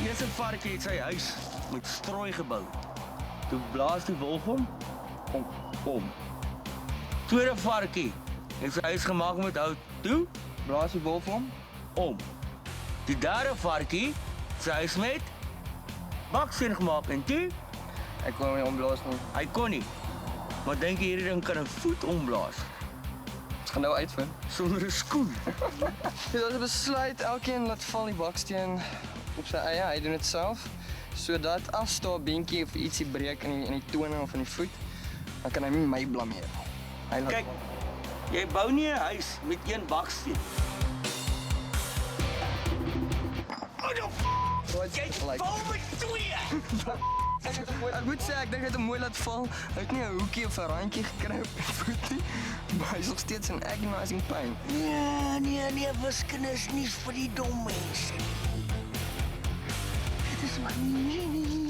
Eerste varkie het sy huis met strooi gebou. Toe blaas die wolf hom om. Tweede varkie het sy huis gemaak met hout. Toe blaas die wolf hom om. Die derde varkie het sy huis met baksteen gemaak en toe Ek kon hom nie omblaas nie. hy kon nie. Maar dink jy hierdie ding kan 'n voet omblaas Ons gaan nou uitvind. sonder 'n skoen? Dus ons besluit, elkeen laat val die baksteen op sy eie, hy doen dit self. Sodat as daar 'n beentjie of ietsie breek in die tone of in die voet, dan kan hy nie my blameer. Hy laat Kyk, jy bou nie 'n huis met een baksteen. Jy bou met twee. Ek moet sê, ek dink hy het hom mooi laat val. Hy het nie 'n hoekie of 'n randjie gekry op die voet nie, maar hy is nog steeds in agonizing pain. Nee, wiskunde is nie vir die dom mense. Dit is maar nee.